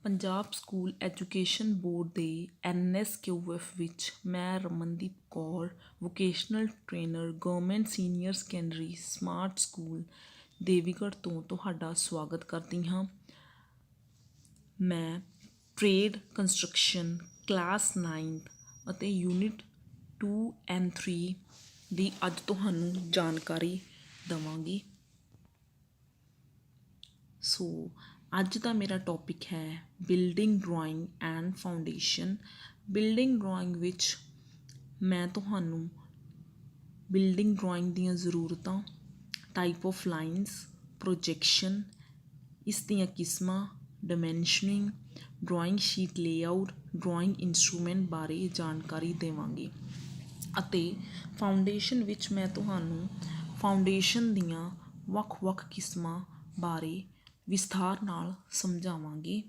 Punjab school education board ਦੇ NSQF ਵਿੱਚ ਮੈਂ Ramandeep Kaur vocational trainer government senior secondary smart school Devigarh ਤੋਂ ਤੁਹਾਡਾ ਸਵਾਗਤ ਕਰਦੀ ਹਾਂ। ਮੈਂ ਟ੍ਰੇਡ ਕੰਸਟਰਕਸ਼ਨ ਕਲਾਸ 9th ਅਤੇ ਯੂਨਿਟ 2 and 3 ਦੀ ਅੱਜ ਤੁਹਾਨੂੰ ਜਾਣਕਾਰੀ ਦੇਵਾਂਗੀ। ਸੋ ਅੱਜ ਦਾ ਮੇਰਾ ਟੌਪਿਕ ਹੈ building drawing and foundation. Building drawing ਵਿੱਚ ਮੈਂ ਤੁਹਾਨੂੰ ਬਿਲਡਿੰਗ ਡਰਾਇੰਗ ਦੀਆਂ ਜ਼ਰੂਰਤਾਂ, ਟਾਈਪ ਆਫ ਲਾਈਨਸ, ਪ੍ਰੋਜੈਕਸ਼ਨ, ਇਸ ਦੀਆਂ ਕਿਸਮਾਂ, dimensioning, drawing sheet layout, drawing instrument ਬਾਰੇ ਜਾਣਕਾਰੀ ਦੇਵਾਂਗੀ। ਅਤੇ ਫਾਊਂਡੇਸ਼ਨ ਵਿੱਚ ਮੈਂ ਤੁਹਾਨੂੰ ਫਾਊਂਡੇਸ਼ਨ ਦੀਆਂ ਵੱਖ-ਵੱਖ ਕਿਸਮਾਂ ਬਾਰੇ ਵਿਸਥਾਰ ਨਾਲ ਸਮਝਾਵਾਂਗੀ।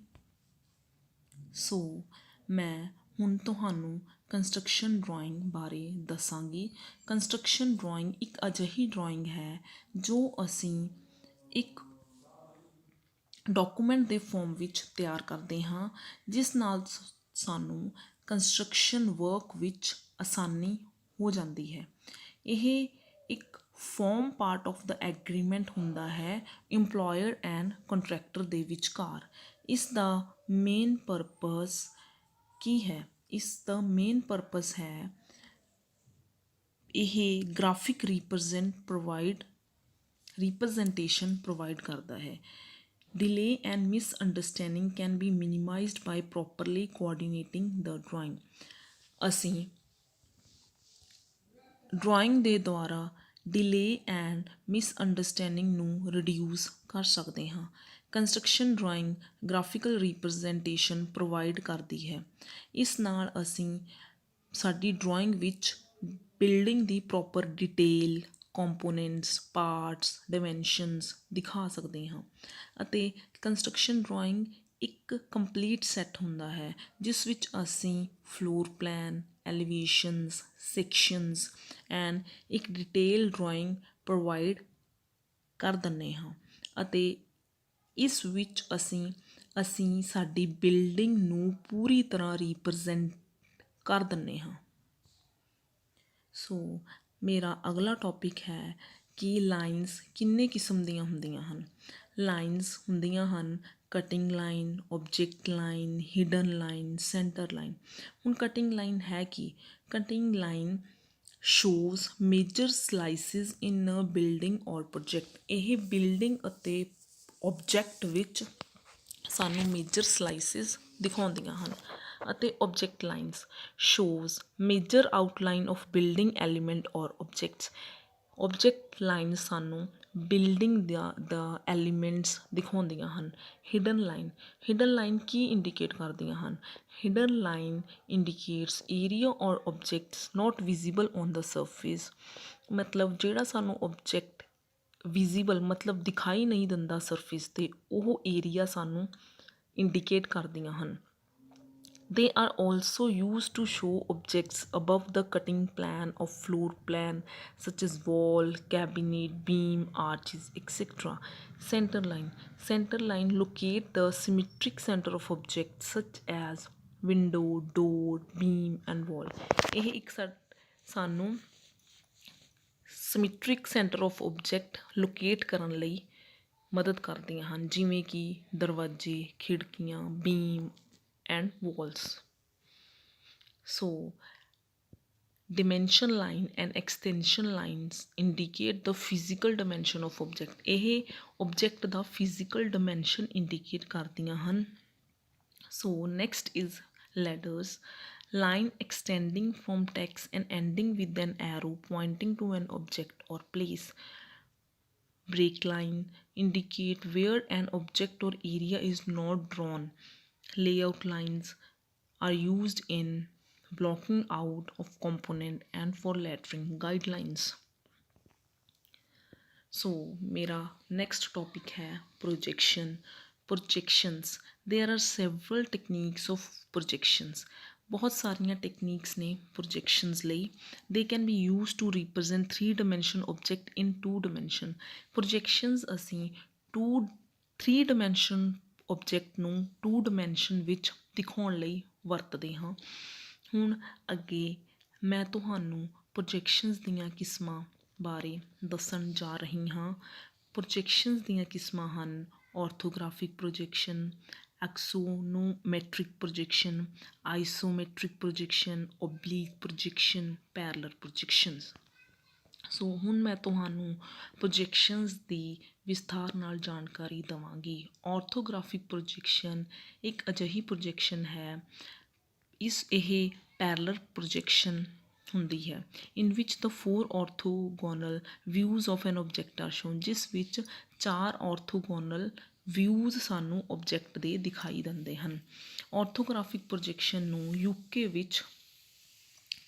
ਸੋ ਮੈਂ ਹੁਣ ਤੁਹਾਨੂੰ ਕੰਸਟਰਕਸ਼ਨ ਡਰਾਇੰਗ ਬਾਰੇ ਦੱਸਾਂਗੀ। ਕੰਸਟਰਕਸ਼ਨ ਡਰਾਇੰਗ ਇੱਕ ਅਜਿਹੀ ਡਰਾਇੰਗ ਹੈ ਜੋ ਅਸੀਂ ਇੱਕ ਡਾਕੂਮੈਂਟ ਦੇ ਫਾਰਮ ਵਿੱਚ ਤਿਆਰ ਕਰਦੇ ਹਾਂ, ਜਿਸ ਨਾਲ ਸਾਨੂੰ ਕੰਸਟਰਕਸ਼ਨ ਵਰਕ ਵਿੱਚ ਆਸਾਨੀ ਹੋ ਜਾਂਦੀ ਹੈ। ਇਹ ਇੱਕ ਫਾਰਮ ਪਾਰਟ ਆਫ ਦਾ ਐਗਰੀਮੈਂਟ ਹੁੰਦਾ ਹੈ ਇੰਪਲੋਇਰ ਐਂਡ ਕੰਟਰੈਕਟਰ ਦੇ ਵਿਚਕਾਰ। ਇਸ ਦਾ ਮੇਨ ਪਰਪਸ ਕੀ ਹੈ? ਇਸ ਦਾ ਮੇਨ ਪਰਪਸ ਹੈ ਇਹ ਗ੍ਰਾਫਿਕ ਰਿਪਰਜ਼ੈਂਟੇਸ਼ਨ ਪ੍ਰੋਵਾਈਡ ਕਰਦਾ ਹੈ। Delay and misunderstanding can be minimized by properly coordinating the drawing। ਅਸੀਂ ਡਰਾਇੰਗ ਦੇ ਦੁਆਰਾ ਡਿਲੇ ਐਂਡ ਮਿਸਅੰਡਰਸਟੈਂਡਿੰਗ ਨੂੰ ਰਿਡਿਊਸ ਕਰ ਸਕਦੇ ਹਾਂ। Construction drawing graphical representation provide ਕਰਦੀ ਹੈ। ਇਸ ਨਾਲ ਅਸੀਂ ਸਾਡੀ ਡਰਾਇੰਗ ਵਿੱਚ ਬਿਲਡਿੰਗ ਦੀ ਪ੍ਰੋਪਰ ਡਿਟੇਲ, ਕੰਪੋਨੈਂਟਸ, ਪਾਰਟਸ, ਡਾਇਮੈਂਸ਼ਨਸ ਦਿਖਾ ਸਕਦੇ ਹਾਂ। ਅਤੇ ਕੰਸਟਰਕਸ਼ਨ ਡਰਾਇੰਗ ਇੱਕ ਕੰਪਲੀਟ ਸੈੱਟ ਹੁੰਦਾ ਹੈ ਜਿਸ ਵਿੱਚ ਅਸੀਂ ਫਲੋਰ ਪਲਾਨ, ਐਲੀਵੇਸ਼ਨਸ, ਸੈਕਸ਼ਨਸ ਐਂਡ ਇੱਕ ਡਿਟੇਲ ਡਰਾਇੰਗ ਪ੍ਰੋਵਾਈਡ ਕਰ ਦਿੰਦੇ ਹਾਂ। ਅਤੇ ਇਸ ਵਿੱਚ ਅਸੀਂ ਸਾਡੀ ਬਿਲਡਿੰਗ ਨੂੰ ਪੂਰੀ ਤਰ੍ਹਾਂ ਰਿਪਰਜ਼ੈਂਟ ਕਰ ਦਿੰਦੇ ਹਾਂ। ਸੋ ਮੇਰਾ ਅਗਲਾ ਟੌਪਿਕ ਹੈ ਕਿ ਲਾਈਨਸ ਕਿੰਨੇ ਕਿਸਮ ਦੀਆਂ ਹੁੰਦੀਆਂ ਹਨ। ਲਾਈਨਸ ਹੁੰਦੀਆਂ ਹਨ cutting line, object line, hidden line, centre line. ਹੁਣ ਕਟਿੰਗ ਲਾਈਨ ਹੈ ਕੀ? Cutting line shows major slices in a building or project. ਇਹ ਬਿਲਡਿੰਗ ਅਤੇ ਆਬਜੈਕਟ ਵਿੱਚ ਸਾਨੂੰ ਮੇਜਰ ਸਲਾਈਸਿਸ ਦਿਖਾਉਂਦੀਆਂ ਹਨ। ਅਤੇ object lines shows major outline of building element or objects. Object line ਸਾਨੂੰ ਬਿਲਡਿੰਗ ਦਾ ਐਲੀਮੈਂਟਸ ਦਿਖਾਉਂਦੀਆਂ ਹਨ। ਹਿਡਨ ਲਾਈਨ ਕੀ ਇੰਡੀਕੇਟ ਕਰਦੀਆਂ ਹਨ? Hidden line indicates area or objects not visible on the surface. ਮਤਲਬ ਜਿਹੜਾ ਸਾਨੂੰ ਆਬਜੈਕਟ ਵਿਜ਼ੀਬਲ ਮਤਲਬ ਦਿਖਾਈ ਨਹੀਂ ਦਿੰਦਾ ਸਰਫੇਸ 'ਤੇ, ਉਹ ਏਰੀਆ ਸਾਨੂੰ ਇੰਡੀਕੇਟ ਕਰਦੀਆਂ ਹਨ। They are also used to show objects above the cutting plan of floor plan such as wall, cabinet, beam, arches, etc. Center line locate the symmetric center of objects such as window, door, beam and wall। ਇਹ ਇੱਕ ਸਾਨੂੰ symmetric centre of object locate ਕਰਨ ਲਈ ਮਦਦ ਕਰਦੀਆਂ ਹਨ, ਜਿਵੇਂ ਕਿ ਦਰਵਾਜ਼ੇ, ਖਿੜਕੀਆਂ, beam and walls. So dimension line and extension lines indicate the physical dimension of object। ਇਹ object ਦਾ physical dimension indicate ਕਰਦੀਆਂ ਹਨ। So next is ladders। Line extending from text and ending with an arrow pointing to an object or place। Break line indicate where an object or area is not drawn। Layout lines are used in blocking out of component and for lettering guidelines। So मेरा next topic है projections। There are several techniques of projections। बहुत सारियां techniques ने projections ਲਈ। They can be used to represent 3-dimension object in 2 dimension। projections ਅਸੀਂ 3 dimension object ਨੂੰ 2 dimension ਵਿੱਚ ਦਿਖਾਉਣ ਲਈ ਵਰਤਦੇ ਹਾਂ। ਹੁਣ ਅੱਗੇ ਮੈਂ ਤੁਹਾਨੂੰ ਪ੍ਰੋਜੈਕਸ਼ਨਸ ਦੀਆਂ ਕਿਸਮਾਂ ਬਾਰੇ ਦੱਸਣ ਜਾ ਰਹੀ ਹਾਂ। ਪ੍ਰੋਜੈਕਸ਼ਨਸ ਦੀਆਂ ਕਿਸਮਾਂ ਹਨ orthographic projection, axonometric projection, isometric projection, oblique projection, parallel projections. So ਹੁਣ ਮੈਂ ਤੁਹਾਨੂੰ ਪ੍ਰੋਜੈਕਸ਼ਨਸ ਦੀ ਵਿਸਥਾਰ ਨਾਲ ਜਾਣਕਾਰੀ ਦੇਵਾਂਗੀ। ਆਰਥੋਗ੍ਰਾਫਿਕ ਪ੍ਰੋਜੈਕਸ਼ਨ ਇੱਕ ਅਜਿਹੀ ਪ੍ਰੋਜੈਕਸ਼ਨ ਹੈ, ਇਹ ਪੈਰਲਲ ਪ੍ਰੋਜੈਕਸ਼ਨ ਹੁੰਦੀ ਹੈ। In which the 4 orthogonal views of an object are shown, ਜਿਸ ਵਿੱਚ 4 ਆਰਥੋਗੋਨਲ ਵਿਊਜ਼ ਸਾਨੂੰ ਆਬਜੈਕਟ ਦੇ ਦਿਖਾਈ ਦਿੰਦੇ ਹਨ। ਆਰਥੋਗ੍ਰਾਫਿਕ ਪ੍ਰੋਜੈਕਸ਼ਨ ਨੂੰ ਯੂਕੇ ਵਿੱਚ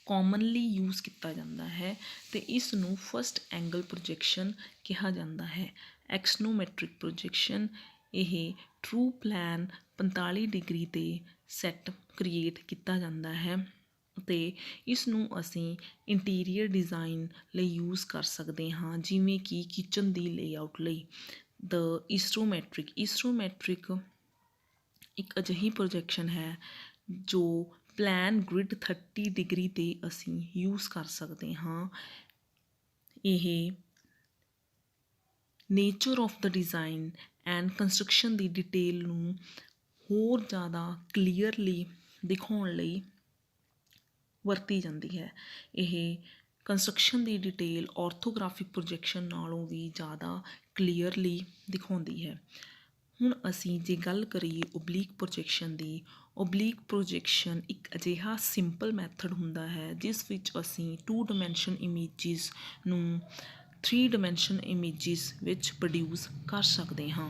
ਕਾਮਨਲੀ ਯੂਜ਼ ਕੀਤਾ ਜਾਂਦਾ ਹੈ ਅਤੇ ਇਸ ਨੂੰ ਫਸਟ ਐਂਗਲ ਪ੍ਰੋਜੈਕਸ਼ਨ ਕਿਹਾ ਜਾਂਦਾ ਹੈ। ਐਕਸਨੋਮੈਟ੍ਰਿਕ ਪ੍ਰੋਜੈਕਸ਼ਨ, ਇਹ ਟਰੂ ਪਲਾਨ 45 ਡਿਗਰੀ 'ਤੇ ਸੈੱਟ ਕ੍ਰੀਏਟ ਕੀਤਾ ਜਾਂਦਾ ਹੈ ਅਤੇ ਇਸ ਨੂੰ ਅਸੀਂ ਇੰਟੀਰੀਅਰ ਡਿਜ਼ਾਇਨ ਲਈ ਯੂਜ਼ ਕਰ ਸਕਦੇ ਹਾਂ, ਜਿਵੇਂ ਕਿ ਕਿਚਨ ਦੀ ਲੇਆਊਟ ਲਈ। ਦ ਇਸੋਮੈਟ੍ਰਿਕ ਇੱਕ ਅਜਿਹੀ ਪ੍ਰੋਜੈਕਸ਼ਨ ਹੈ ਜੋ ਪਲਾਨ ਗ੍ਰਿਡ 30 ਡਿਗਰੀ 'ਤੇ ਅਸੀਂ ਯੂਜ਼ ਕਰ ਸਕਦੇ ਹਾਂ। ਇਹ nature of the design and construction the detail ਨੂੰ ਹੋਰ ਜ਼ਿਆਦਾ ਕਲੀਅਰਲੀ ਦਿਖਾਉਣ ਲਈ ਵਰਤੀ ਜਾਂਦੀ ਹੈ। ਇਹ ਕੰਸਟਰਕਸ਼ਨ ਦੀ ਡਿਟੇਲ ਆਰਥੋਗ੍ਰਾਫਿਕ ਪ੍ਰੋਜੈਕਸ਼ਨ ਨਾਲੋਂ ਵੀ ਜ਼ਿਆਦਾ ਕਲੀਅਰਲੀ ਦਿਖਾਉਂਦੀ ਹੈ। ਹੁਣ ਅਸੀਂ ਜੇ ਗੱਲ ਕਰੀਏ ਓਬਲੀਕ ਪ੍ਰੋਜੈਕਸ਼ਨ ਦੀ, ਓਬਲੀਕ ਪ੍ਰੋਜੈਕਸ਼ਨ ਇੱਕ ਅਜਿਹਾ ਸਿੰਪਲ ਮੈਥਡ ਹੁੰਦਾ ਹੈ ਜਿਸ ਵਿੱਚ ਅਸੀਂ 2 ਡਾਇਮੈਂਸ਼ਨ ਇਮੇਜਿਸ ਨੂੰ 3 ਡਾਇਮੈਂਸ਼ਨ ਇਮੇਜਿਸ ਵਿੱਚ ਪ੍ਰੋਡਿਊਸ ਕਰ ਸਕਦੇ ਹਾਂ।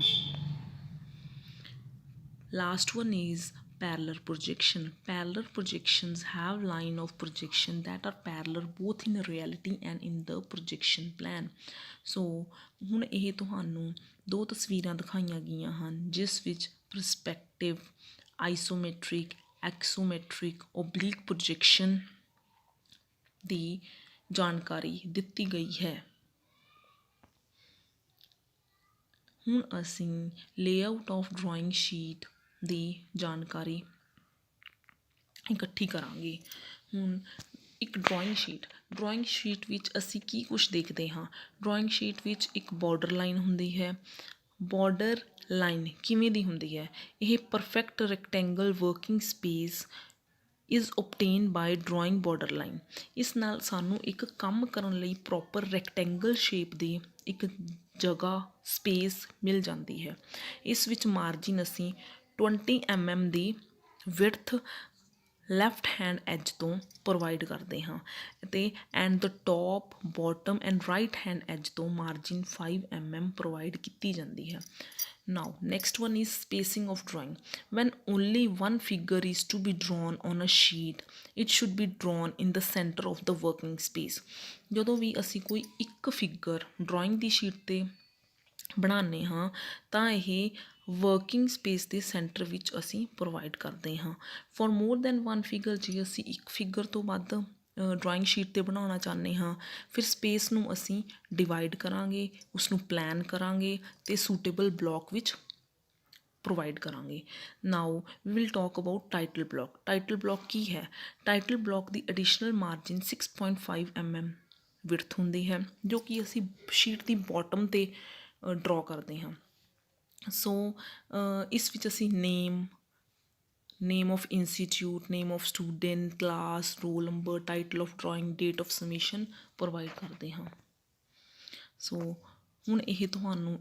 Last one is parallel projection. Parallel projections have line of projection that are parallel both in reality and in the projection plan. So ਹੁਣ ਇਹ ਤੁਹਾਨੂੰ 2 ਤਸਵੀਰਾਂ ਦਿਖਾਈਆਂ ਗਈਆਂ ਹਨ ਜਿਸ ਵਿੱਚ ਪਰਸਪੈਕਟਿਵ, ਆਈਸੋਮੈਟ੍ਰਿਕ, ਐਕਸੋਮੈਟ੍ਰਿਕ, ਓਬਲੀਕ ਪ੍ਰੋਜੈਕਸ਼ਨ ਦੀ ਜਾਣਕਾਰੀ ਦਿੱਤੀ ਗਈ ਹੈ। ਹੁਣ ਅਸੀਂ ਲੇਆਊਟ ਆਫ ਡਰਾਇੰਗ ਸ਼ੀਟ ਦੀ ਜਾਣਕਾਰੀ ਇਕੱਠੀ ਕਰਾਂਗੇ। ਹੁਣ ਇੱਕ ਡਰਾਇੰਗ ਸ਼ੀਟ ਵਿੱਚ ਅਸੀਂ ਕੀ ਕੁਛ ਦੇਖਦੇ ਹਾਂ। ਡਰਾਇੰਗ ਸ਼ੀਟ ਵਿੱਚ ਇੱਕ ਬਾਰਡਰ ਲਾਈਨ ਹੁੰਦੀ ਹੈ। ਬਾਰਡਰ ਲਾਈਨ ਕਿਵੇਂ ਦੀ ਹੁੰਦੀ ਹੈ? ਇਹ perfect rectangle working space is obtain by drawing border line. ਇਸ ਨਾਲ ਸਾਨੂੰ ਇੱਕ ਕੰਮ ਕਰਨ ਲਈ ਪ੍ਰੋਪਰ ਰੈਕਟੈਂਗਲ ਸ਼ੇਪ ਦੀ ਇੱਕ ਜਗ੍ਹਾ, ਸਪੇਸ ਮਿਲ ਜਾਂਦੀ ਹੈ। ਇਸ ਵਿੱਚ ਮਾਰਜਿਨ ਅਸੀਂ 20 mm ਦੀ ਵਿਡਥ ਲੈਫਟ ਹੈਂਡ ਐਜ ਤੋਂ ਪ੍ਰੋਵਾਈਡ ਕਰਦੇ ਹਾਂ ਅਤੇ and the top, bottom and right hand as ਤੋਂ ਮਾਰਜਿਨ 5 mm ਪ੍ਰੋਵਾਈਡ ਕੀਤੀ ਜਾਂਦੀ ਹੈ। Now next one is spacing of drawing. When only one figure is to be drawn on a sheet, it should be drawn in the center of the working space. ਜਦੋਂ ਵੀ ਅਸੀਂ ਕੋਈ ਇੱਕ figure drawing ਦੀ sheet 'ਤੇ ਬਣਾਉਂਦੇ ਹਾਂ ਤਾਂ ਇਹ working space ਦੇ ਸੈਂਟਰ ਵਿੱਚ ਅਸੀਂ ਪ੍ਰੋਵਾਈਡ ਕਰਦੇ ਹਾਂ। For more than one figure, ਜੇ ਅਸੀਂ ਇੱਕ ਫਿਗਰ ਤੋਂ ਵੱਧ ਡਰਾਇੰਗ ਸ਼ੀਟ 'ਤੇ ਬਣਾਉਣਾ ਚਾਹੁੰਦੇ ਹਾਂ, ਫਿਰ ਸਪੇਸ ਨੂੰ ਅਸੀਂ ਡਿਵਾਈਡ ਕਰਾਂਗੇ, ਉਸਨੂੰ ਪਲਾਨ ਕਰਾਂਗੇ ਅਤੇ ਸੂਟੇਬਲ ਬਲੋਕ ਵਿੱਚ ਪ੍ਰੋਵਾਈਡ ਕਰਾਂਗੇ। Now we will talk about title block. Title block ਕੀ ਹੈ? ਟਾਈਟਲ ਬਲੋਕ ਦੀ ਐਡੀਸ਼ਨਲ ਮਾਰਜਿਨ 6.5 mm ਵਿਡਥ ਹੁੰਦੀ ਹੈ, ਜੋ ਕਿ ਅਸੀਂ ਸ਼ੀਟ ਦੀ ਬੋਟਮ 'ਤੇ ਡਰੋ ਕਰਦੇ ਹਾਂ। ਸੋ ਇਸ ਵਿੱਚ ਅਸੀਂ name of institute, name of student, class, roll number, title of drawing, date of submission provide ਕਰਦੇ ਹਾਂ। ਸੋ ਹੁਣ ਇਹ ਤੁਹਾਨੂੰ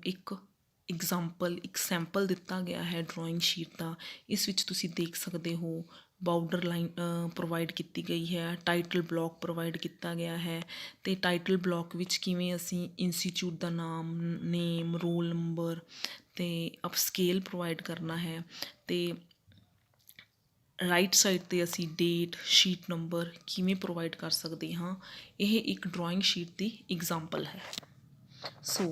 ਇੱਕ ਸੈਂਪਲ ਦਿੱਤਾ ਗਿਆ ਹੈ ਡਰਾਇੰਗ ਸ਼ੀਟ ਦਾ। ਇਸ ਵਿੱਚ ਤੁਸੀਂ ਦੇਖ ਸਕਦੇ ਹੋ ਬਾਰਡਰ ਲਾਈਨ ਪ੍ਰੋਵਾਈਡ ਕੀਤੀ ਗਈ ਹੈ, ਟਾਈਟਲ ਬਲੋਕ ਪ੍ਰੋਵਾਈਡ ਕੀਤਾ ਗਿਆ ਹੈ ਅਤੇ ਟਾਈਟਲ ਬਲੋਕ ਵਿੱਚ ਕਿਵੇਂ ਅਸੀਂ ਇੰਸਟੀਚਿਊਟ ਦਾ ਨਾਮ, ਨੇਮ, ਰੋਲ ਨੰਬਰ ਅਤੇ ਅਪਸਕੇਲ ਪ੍ਰੋਵਾਈਡ ਕਰਨਾ ਹੈ ਅਤੇ ਰਾਈਟ ਸਾਈਡ 'ਤੇ ਅਸੀਂ ਡੇਟ, ਸ਼ੀਟ ਨੰਬਰ ਕਿਵੇਂ ਪ੍ਰੋਵਾਈਡ ਕਰ ਸਕਦੇ ਹਾਂ। ਇਹ ਇੱਕ ਡਰਾਇੰਗ ਸ਼ੀਟ ਦੀ ਐਗਜ਼ਾਮਪਲ ਹੈ। ਸੋ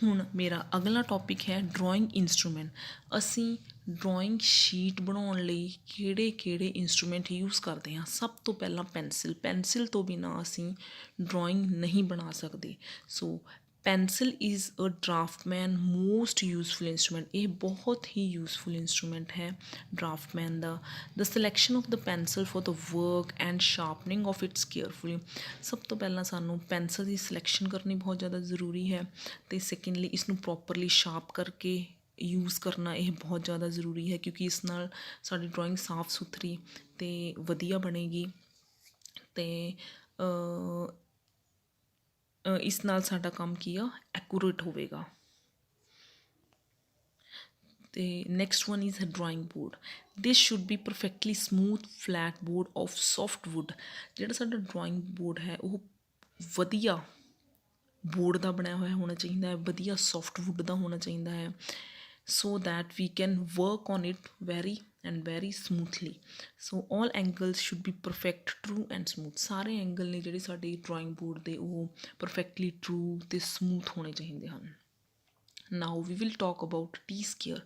ਹੁਣ ਮੇਰਾ ਅਗਲਾ ਟੌਪਿਕ ਹੈ ਡਰਾਇੰਗ ਇੰਸਟਰੂਮੈਂਟ। ਅਸੀਂ ਡਰਾਇੰਗ ਸ਼ੀਟ ਬਣਾਉਣ ਲਈ ਕਿਹੜੇ ਇੰਸਟਰੂਮੈਂਟ ਯੂਜ਼ ਕਰਦੇ ਹਾਂ? ਸਭ ਤੋਂ ਪਹਿਲਾਂ ਪੈਨਸਿਲ ਤੋਂ ਬਿਨਾਂ ਅਸੀਂ ਡਰਾਇੰਗ ਨਹੀਂ ਬਣਾ ਸਕਦੇ। So pencil is a draftsman most useful instrument. ਇਹ ਬਹੁਤ ਹੀ ਯੂਜ਼ਫੁਲ ਇੰਸਟਰੂਮੈਂਟ ਹੈ ਡਰਾਫਟਮੈਨ ਦਾ। The selection of the pencil for the work and sharpening of its carefully. ਸਭ ਤੋਂ ਪਹਿਲਾਂ ਸਾਨੂੰ ਪੈਨਸਿਲ ਦੀ ਸਿਲੈਕਸ਼ਨ ਕਰਨੀ ਬਹੁਤ ਜ਼ਿਆਦਾ ਜ਼ਰੂਰੀ ਹੈ, ਅਤੇ ਸੈਕਿੰਡਲੀ ਇਸ ਨੂੰ ਪ੍ਰੋਪਰਲੀ ਸ਼ਾਰਪ ਕਰਕੇ ਯੂਜ਼ ਕਰਨਾ ਇਹ ਬਹੁਤ ਜ਼ਿਆਦਾ ਜ਼ਰੂਰੀ ਹੈ, ਕਿਉਂਕਿ ਇਸ ਨਾਲ ਸਾਡੀ ਡਰਾਇੰਗ ਸਾਫ਼ ਸੁਥਰੀ ਅਤੇ ਵਧੀਆ ਬਣੇਗੀ, ਅਤੇ ਇਸ ਨਾਲ ਸਾਡਾ ਕੰਮ ਕੀ ਆ, ਐਕੂਰੇਟ ਹੋਵੇਗਾ। ਅਤੇ next one is a drawing board. This should be perfectly smooth flat board of soft wood. ਜਿਹੜਾ ਸਾਡਾ ਡਰਾਇੰਗ ਬੋਰਡ ਹੈ ਉਹ ਵਧੀਆ ਬੋਰਡ ਦਾ ਬਣਿਆ ਹੋਇਆ ਹੋਣਾ ਚਾਹੀਦਾ ਹੈ, ਵਧੀਆ ਸੋਫਟ ਵੁੱਡ ਦਾ ਹੋਣਾ ਚਾਹੀਦਾ ਹੈ, so that we can work on it very smoothly. So all angles should be perfect, true and smooth. ਸਾਰੇ ਐਂਗਲ ਨੇ ਜਿਹੜੇ ਸਾਡੇ ਡਰਾਇੰਗ ਬੋਰਡ ਦੇ ਉਹ ਪਰਫੈਕਟਲੀ ਟਰੂ ਅਤੇ ਸਮੂਥ ਹੋਣੇ ਚਾਹੀਦੇ ਹਨ। Now we will talk about T square.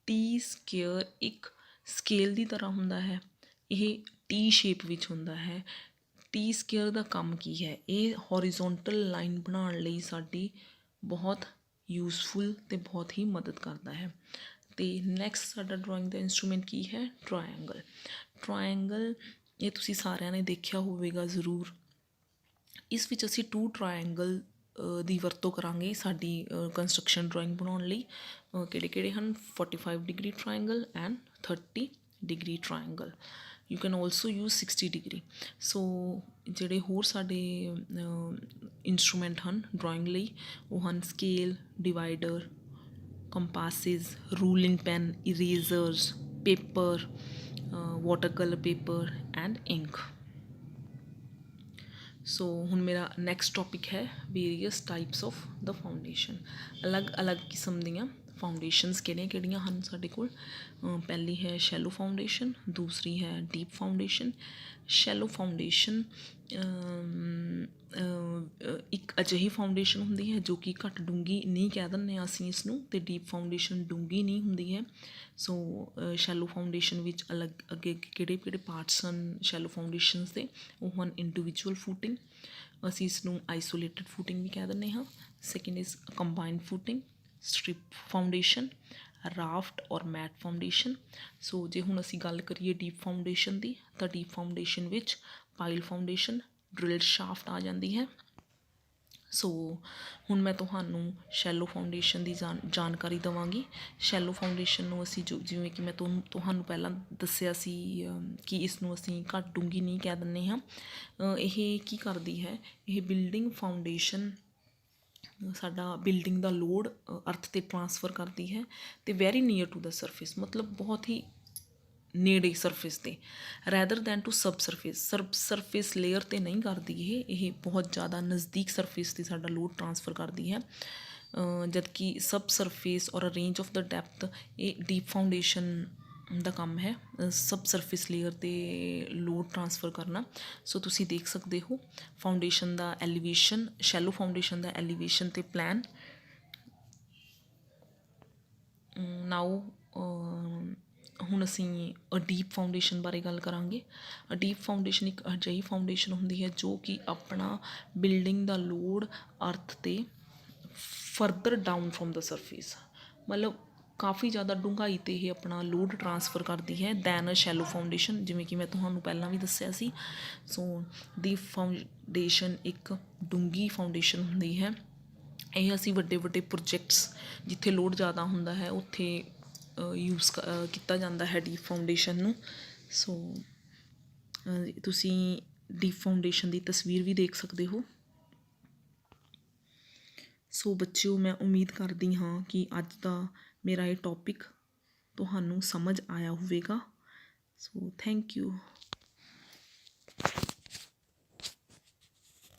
T square ਇੱਕ ਸਕੇਲ ਦੀ ਤਰ੍ਹਾਂ ਹੁੰਦਾ ਹੈ, ਇਹ ਟੀ ਸ਼ੇਪ ਵਿੱਚ ਹੁੰਦਾ ਹੈ। ਟੀ ਸਕੇਅਰ ਦਾ ਕੰਮ ਕੀ ਹੈ, ਇਹ ਹੌਰੀਜ਼ੋਂਟਲ ਲਾਈਨ ਬਣਾਉਣ ਲਈ ਸਾਡੀ ਬਹੁਤ ਯੂਜ਼ਫੁਲ ਅਤੇ ਬਹੁਤ ਹੀ ਮਦਦ ਕਰਦਾ ਹੈ। ਅਤੇ ਨੈਕਸਟ ਸਾਡਾ ਡਰਾਇੰਗ ਦਾ ਇੰਸਟਰੂਮੈਂਟ ਕੀ ਹੈ, ਟਰਾਇੰਗਲ। ਟਰਾਇੰਗਲ ਇਹ ਤੁਸੀਂ ਸਾਰਿਆਂ ਨੇ ਦੇਖਿਆ ਹੋਵੇਗਾ ਜ਼ਰੂਰ। ਇਸ ਵਿੱਚ ਅਸੀਂ 2 ਟਰਾਇੰਗਲ ਦੀ ਵਰਤੋਂ ਕਰਾਂਗੇ ਸਾਡੀ ਕੰਸਟਰਕਸ਼ਨ ਡਰਾਇੰਗ ਬਣਾਉਣ ਲਈ। ਕਿਹੜੇ ਕਿਹੜੇ ਹਨ, 45 degree triangle and 30 degree triangle. You can also use 60 degree. So ਜਿਹੜੇ ਹੋਰ ਸਾਡੇ ਇੰਸਟਰੂਮੈਂਟ ਹਨ ਡਰਾਇੰਗ ਲਈ ਉਹ ਹਨ scale, divider, compasses, ruling pen, erasers, paper, water colour paper and ink. So ਹੁਣ ਮੇਰਾ ਨੈਕਸਟ ਟੋਪਿਕ ਹੈ various types of the foundation. ਅਲੱਗ ਅਲੱਗ ਕਿਸਮ ਦੀਆਂ ਫਾਊਂਡੇਸ਼ਨਸ ਕਿਹੜੀਆਂ ਹਨ ਸਾਡੇ ਕੋਲ। ਪਹਿਲੀ ਹੈ ਸ਼ੈਲੋ ਫਾਊਂਡੇਸ਼ਨ, ਦੂਸਰੀ ਹੈ ਡੀਪ ਫਾਊਂਡੇਸ਼ਨ। ਸ਼ੈਲੋ ਫਾਊਂਡੇਸ਼ਨ ਇੱਕ ਅਜਿਹੀ ਫਾਊਂਡੇਸ਼ਨ ਹੁੰਦੀ ਹੈ ਜੋ ਕਿ ਘੱਟ ਡੂੰਘੀ ਨਹੀਂ ਕਹਿ ਦਿੰਦੇ ਹਾਂ ਅਸੀਂ ਇਸ ਨੂੰ, ਅਤੇ ਡੀਪ ਫਾਊਂਡੇਸ਼ਨ ਡੂੰਘੀ ਨਹੀਂ ਹੁੰਦੀ ਹੈ। ਸੋ ਸ਼ੈਲੋ ਫਾਊਂਡੇਸ਼ਨ ਵਿੱਚ ਅੱਗੇ ਕਿਹੜੇ ਪਾਰਟਸ ਹਨ ਸ਼ੈਲੋ ਫਾਊਂਡੇਸ਼ਨਸ ਦੇ, ਉਹ ਹਨ ਇੰਡੀਵਿਜੂਅਲ ਫੂਟਿੰਗ, ਅਸੀਂ ਇਸ ਨੂੰ ਆਈਸੋਲੇਟਡ ਫੂਟਿੰਗ ਵੀ ਕਹਿ ਦਿੰਦੇ ਹਾਂ। Second is combined footing, strip foundation, raft ਔਰ ਮੈਟ ਫਾਊਂਡੇਸ਼ਨ। ਸੋ ਜੇ ਹੁਣ ਅਸੀਂ ਗੱਲ ਕਰੀਏ ਡੀਪ ਫਾਊਂਡੇਸ਼ਨ ਦੀ, ਤਾਂ ਡੀਪ ਫਾਊਂਡੇਸ਼ਨ ਵਿੱਚ ਪਾਈਲ ਫਾਊਂਡੇਸ਼ਨ, ਡਰਿਲਡ ਸ਼ਾਫਟ ਆ ਜਾਂਦੀ ਹੈ। ਸੋ ਹੁਣ ਮੈਂ ਤੁਹਾਨੂੰ ਸ਼ੈਲੋ ਫਾਊਂਡੇਸ਼ਨ ਦੀ ਜਾਣਕਾਰੀ ਦੇਵਾਂਗੀ। ਸ਼ੈਲੋ ਫਾਊਂਡੇਸ਼ਨ ਨੂੰ ਅਸੀਂ ਜਿਵੇਂ ਕਿ ਮੈਂ ਤੁਹਾਨੂੰ ਪਹਿਲਾਂ ਦੱਸਿਆ ਸੀ ਕਿ ਇਸ ਨੂੰ ਅਸੀਂ ਘੱਟ ਡੂੰਘੀ ਨਹੀਂ ਕਹਿ ਦਿੰਦੇ ਹਾਂ। ਇਹ ਕੀ ਕਰਦੀ ਹੈ, ਇਹ ਬਿਲਡਿੰਗ ਫਾਊਂਡੇਸ਼ਨ ਸਾਡਾ ਬਿਲਡਿੰਗ ਦਾ ਲੋਡ ਅਰਥ 'ਤੇ ਟਰਾਂਸਫਰ ਕਰਦੀ ਹੈ, ਅਤੇ very near to the surface, ਮਤਲਬ ਬਹੁਤ ਹੀ ਨੇੜੇ ਸਰਫੇਸ 'ਤੇ, rather than to sub surface layer 'ਤੇ ਨਹੀਂ ਕਰਦੀ ਇਹ ਬਹੁਤ ਜ਼ਿਆਦਾ ਨਜ਼ਦੀਕ ਸਰਫੇਸ 'ਤੇ ਸਾਡਾ ਲੋਡ ਟਰਾਂਸਫਰ ਕਰਦੀ ਹੈ। ਜਦਕਿ ਸਬ ਸਰਫੇਸ ਔਰ ਰੇਂਜ ਆਫ ਦ ਡੈਪਥ ਇਹ ਡੀਪ ਫਾਊਂਡੇਸ਼ਨ ਦਾ ਕੰਮ ਹੈ, ਸਬ ਸਰਫੇਸ ਲੇਅਰ 'ਤੇ ਲੋਡ ਟਰਾਂਸਫਰ ਕਰਨਾ। ਸੋ ਤੁਸੀਂ ਦੇਖ ਸਕਦੇ ਹੋ ਫਾਊਂਡੇਸ਼ਨ ਦਾ ਐਲੀਵੇਸ਼ਨ, ਸ਼ੈਲੋ ਫਾਊਂਡੇਸ਼ਨ ਦਾ ਐਲੀਵੇਸ਼ਨ ਅਤੇ ਪਲਾਨ। ਨਾਓ ਹੁਣ ਅਸੀਂ ਡੀਪ ਫਾਊਂਡੇਸ਼ਨ ਬਾਰੇ ਗੱਲ ਕਰਾਂਗੇ। ਡੀਪ ਫਾਊਂਡੇਸ਼ਨ ਇੱਕ ਅਜਿਹੀ ਫਾਊਂਡੇਸ਼ਨ ਹੁੰਦੀ ਹੈ ਜੋ ਕਿ ਆਪਣਾ ਬਿਲਡਿੰਗ ਦਾ ਲੋਡ ਅਰਥ 'ਤੇ further down from the surface, ਮਤਲਬ ਕਾਫੀ ਜ਼ਿਆਦਾ ਡੂੰਘਾਈ 'ਤੇ ਇਹ ਆਪਣਾ ਲੋਡ ਟਰਾਂਸਫਰ ਕਰਦੀ ਹੈ ਦੈਨ ਅ ਸ਼ੈਲੋ ਫਾਊਂਡੇਸ਼ਨ, ਜਿਵੇਂ ਕਿ ਮੈਂ ਤੁਹਾਨੂੰ ਪਹਿਲਾਂ ਵੀ ਦੱਸਿਆ ਸੀ। ਸੋ ਡੀਪ ਫਾਊਂਡੇਸ਼ਨ ਇੱਕ ਡੂੰਘੀ ਫਾਊਂਡੇਸ਼ਨ ਹੁੰਦੀ ਹੈ। ਇਹ ਅਸੀਂ ਵੱਡੇ ਵੱਡੇ ਪ੍ਰੋਜੈਕਟਸ ਜਿੱਥੇ ਲੋਡ ਜ਼ਿਆਦਾ ਹੁੰਦਾ ਹੈ ਉੱਥੇ ਯੂਜ਼ ਕੀਤਾ ਜਾਂਦਾ ਹੈ ਡੀਪ ਫਾਊਂਡੇਸ਼ਨ ਨੂੰ। ਸੋ ਤੁਸੀਂ ਡੀਪ ਫਾਊਂਡੇਸ਼ਨ ਦੀ ਤਸਵੀਰ ਵੀ ਦੇਖ ਸਕਦੇ ਹੋ। ਸੋ ਬੱਚਿਓ, ਮੈਂ ਉਮੀਦ ਕਰਦੀ ਹਾਂ ਕਿ ਅੱਜ ਦਾ ਮੇਰਾ ਇਹ ਟੌਪਿਕ ਤੁਹਾਨੂੰ ਸਮਝ ਆਇਆ ਹੋਵੇਗਾ। So thank you.